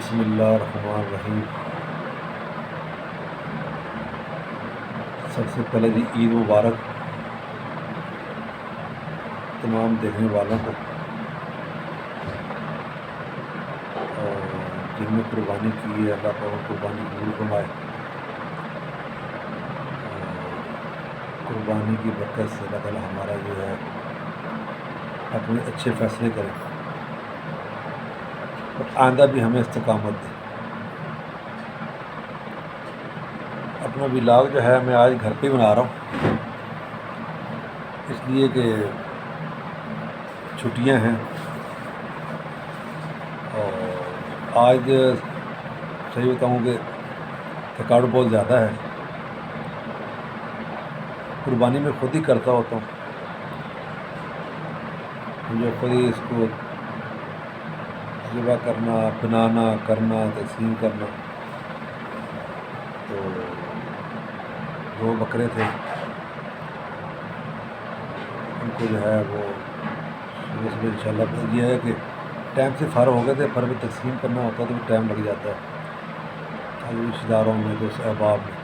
بسم اللہ الرحمن الرحیم۔ سب سے پہلے جی عید مبارک تمام دیکھنے والوں کو، اور جن میں قربانی کی ہے اللہ تعالیٰ قربانی قبول فرمائے، اور قربانی کی برکت سے اللہ تعالیٰ ہمارا جو ہے اپنے اچھے فیصلے کرے اور آئندہ بھی ہمیں استقامت دے۔ اپنا ولاگ جو ہے میں آج گھر پہ ہی بنا رہا ہوں، اس لیے کہ چھٹیاں ہیں اور آج صحیح بتاؤں کہ تھکاوٹ بہت زیادہ ہے۔ قربانی میں خود ہی کرتا ہوتا ہوں، مجھے خود ہی اس کو ذبح کرنا، بنانا، کرنا، تقسیم کرنا۔ تو 2 بکرے تھے، ان کو جو ہے وہ صبح صبح انشاءاللہ یہ ہے کہ ٹائم سے فارغ ہو گئے تھے، پر بھی تقسیم کرنا ہوتا ہے تو بھی ٹائم لگ جاتا ہے، رشتہ داروں میں، دوست احباب میں۔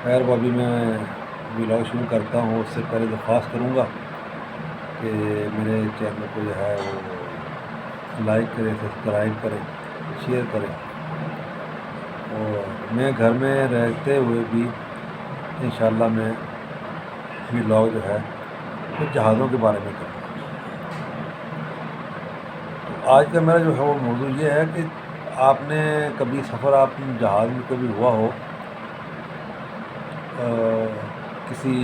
خیر ابھی میں ولاگ شروع کرتا ہوں، اس سے پہلے درخواست کروں گا کہ میرے چینل کو جو ہے وہ لائک کرے، سبسکرائب کرے، شیئر کرے، اور میں گھر میں رہتے ہوئے بھی انشاءاللہ میں ولاگ جو ہے وہ جہازوں کے بارے میں کروں۔ تو آج کا میرا جو ہے وہ موضوع یہ ہے کہ آپ نے کبھی سفر آپ جہاز میں کبھی ہوا ہو، کسی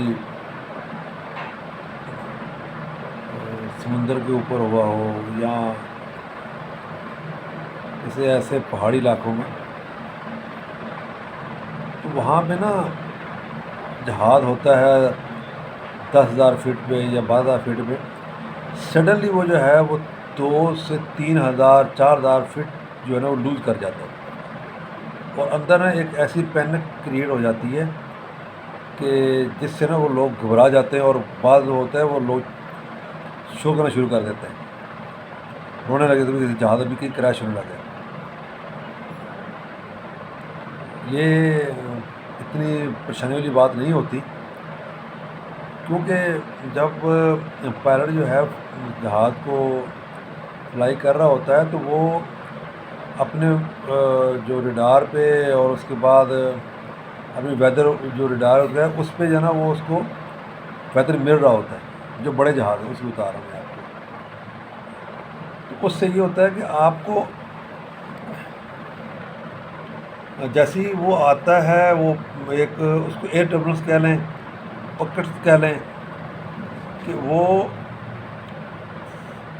سمندر کے اوپر ہوا ہو یا کسی ایسے پہاڑی علاقوں میں، تو وہاں پہ نا جہاز ہوتا ہے 10,000 فٹ پہ یا 12,000 فٹ پہ، سڈنلی وہ جو ہے وہ 2 سے 3,000 4,000 فٹ جو ہے نا وہ لوز کر جاتا ہے، اور اندر نا ایک ایسی پینک کریٹ ہو جاتی ہے کہ جس سے نا وہ لوگ گھبرا جاتے ہیں، اور بعض جو ہوتا ہے وہ لوگ شو کرنا شروع کر دیتے ہیں، رونے لگے تو کسی جہاز ابھی کہیں کریش ہونے لگے۔ یہ اتنی پریشانی والی بات نہیں ہوتی، کیونکہ جب پائلٹ جو ہے جہاز کو فلائی کر رہا ہوتا ہے تو وہ اپنے جو ریڈار پہ اور اس کے بعد اپنی ویدر جو ریڈار ہوتا ہے اس پہ جو ہے نا وہ اس کو ویدر مل رہا ہوتا ہے، جو بڑے جہاز ہیں اس میں بتا رہا ہوں میں آپ کو۔ تو اس سے یہ ہوتا ہے کہ آپ کو جیسے ہی وہ آتا ہے، وہ ایک اس کو ایئر ٹربولنس کہہ لیں، پکٹس کہہ لیں، کہ وہ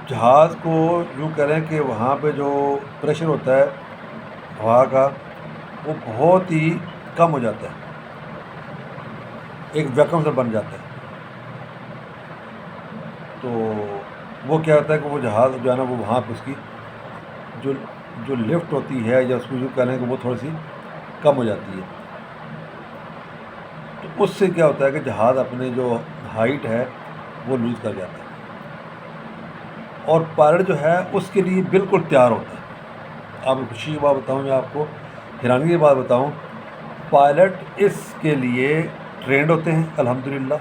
جہاز کو یوں کریں کہ وہاں پہ جو پریشر ہوتا ہے ہوا کا وہ بہت ہی کم ہو جاتا ہے، ایک ویکیوم سے بن جاتا ہے۔ تو وہ کیا ہوتا ہے کہ وہ جہاز جو ہے نا وہ وہاں پہ اس کی جو لفٹ ہوتی ہے، یا اس کو یوں کہہ لیں کہ وہ تھوڑی سی کم ہو جاتی ہے۔ تو اس سے کیا ہوتا ہے کہ جہاز اپنے جو ہائٹ ہے وہ لوز کر جاتا ہے، اور پائلٹ جو ہے اس کے لیے بالکل تیار ہوتا ہے۔ آپ کو خوشی کی بات بتاؤں یا آپ کو حیرانی کی بات بتاؤں، پائلٹ اس کے لیے ٹرینڈ ہوتے ہیں الحمدللہ،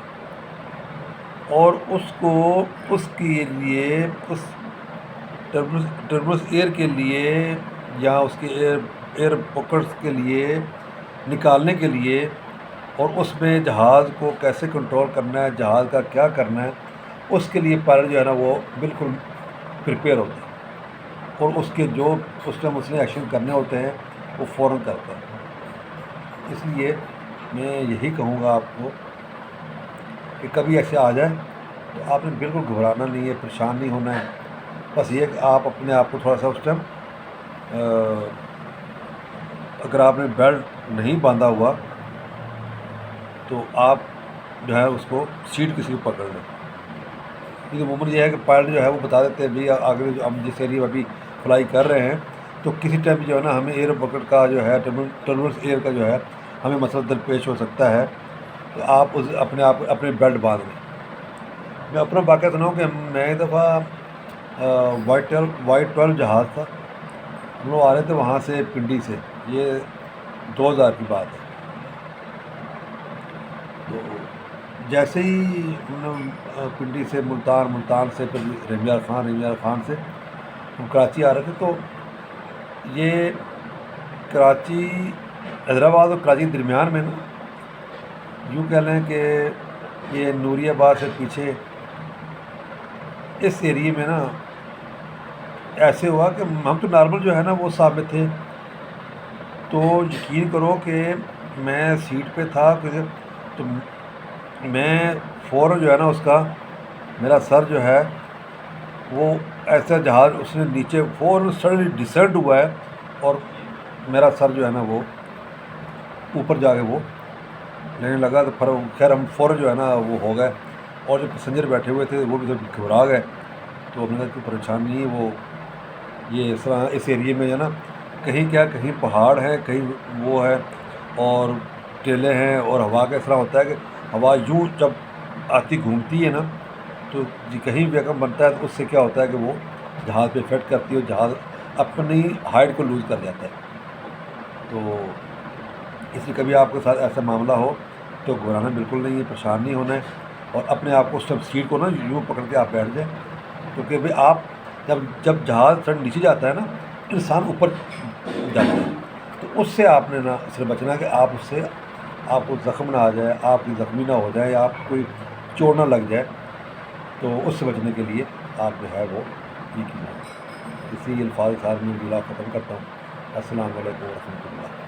اور اس کے لیے اس ٹربولنس ایئر کے لیے یا اس کے ایئر پکٹس کے لیے نکالنے کے لیے، اور اس میں جہاز کو کیسے کنٹرول کرنا ہے، جہاز کا کیا کرنا ہے، اس کے لیے پائلٹ جو ہے نا وہ بالکل پریپیئر ہوتا ہے، اور اس کے جو اس ٹائم اس نے ایکشن کرنے ہوتے ہیں وہ فوراً کرتا ہے۔ اس لیے میں یہی کہوں گا آپ کو کہ کبھی ایسے آ جائے تو آپ نے بالکل گھبرانا نہیں ہے، پریشان نہیں ہونا ہے، بس یہ کہ آپ اپنے آپ کو تھوڑا سا اس ٹائم اگر آپ نے بیلٹ نہیں باندھا ہوا تو آپ جو ہے اس کو سیٹ کسی کو پکڑ لیں، کیونکہ عموماً یہ ہے کہ پائلٹ جو ہے وہ بتا دیتے ہیں بھی آگے جو ہم جس ایریا ابھی فلائی کر رہے ہیں تو کسی ٹائم جو ہے نا ہمیں ایئر بکٹ کا جو ہے ٹربولنس ایئر کا جو ہے ہمیں مسئلہ درپیش ہو سکتا ہے، تو آپ اپنے بیلٹ باندھ لیں۔ میں اپنا واقعہ سناؤں کہ میں ایک دفعہ وائٹ 12 جہاز تھا، ہم لوگ آ رہے تھے وہاں سے پنڈی سے، یہ 2000 کی بات ہے۔ تو جیسے ہی ہم نے پنڈی سے ملتان، ملتان سے پھر رحمیار خان، رحمیار خان سے ہم کراچی آ رہے تھے، تو یہ کراچی، حیدرآباد اور کراچی کے درمیان میں نا، یوں کہہ لیں کہ یہ نوری آباد سے پیچھے اس ایریے میں نا ایسے ہوا کہ ہم تو نارمل جو ہے نا وہ ثابت تھے، تو یقین کرو کہ میں سیٹ پہ تھا تو میں فوراً جو ہے نا اس کا میرا سر جو ہے وہ ایسا جہاز اس نے نیچے فوراً سڈنلی ڈسینڈ ہوا ہے، اور میرا سر جو ہے نا وہ اوپر جا کے وہ لینے لگا، تو پھر خیر ہم فوراً جو ہے نا وہ ہو گئے، اور جو پیسنجر بیٹھے ہوئے تھے وہ بھی جب گھبرا گئے، تو ہم نے کہا کوئی پریشانی نہیں ہے، وہ یہ اس طرح اس ایریے میں جو ہے نا کہیں کیا کہیں پہاڑ ہیں، کہیں وہ ہے اور ٹیلے ہیں، اور ہوا کا اس طرح ہوتا ہے کہ ہوا یوں جب آتی گھومتی ہے نا تو کہیں بھی رقم بنتا ہے، تو اس سے کیا ہوتا ہے کہ وہ جہاز پہ افیکٹ کرتی ہے، اور جہاز اپنی ہائٹ کو لوز کر جاتا ہے۔ تو اس لیے کبھی آپ کے ساتھ ایسا معاملہ ہو تو گھبرانا بالکل نہیں ہے، پریشان نہیں ہونا ہے، اور اپنے آپ کو سب سیٹ کو نا یوں پکڑ کے آپ بیٹھ جائیں، کیونکہ بھائی آپ جب جہاز سر نیچے جاتا ہے نا انسان اوپر جاتا ہے، تو اس سے آپ نے نا اس سے بچنا کہ آپ اس سے آپ کو زخم نہ آ جائے، آپ کی زخمی نہ ہو جائے، یا آپ کوئی چوٹ نہ لگ جائے، تو اس سے بچنے کے لیے آپ جو ہے وہ یہ کیجیے۔ اسی الفاظ کے ساتھ میں ویڈیو ختم کرتا ہوں۔ السلام علیکم ورحمۃ اللہ۔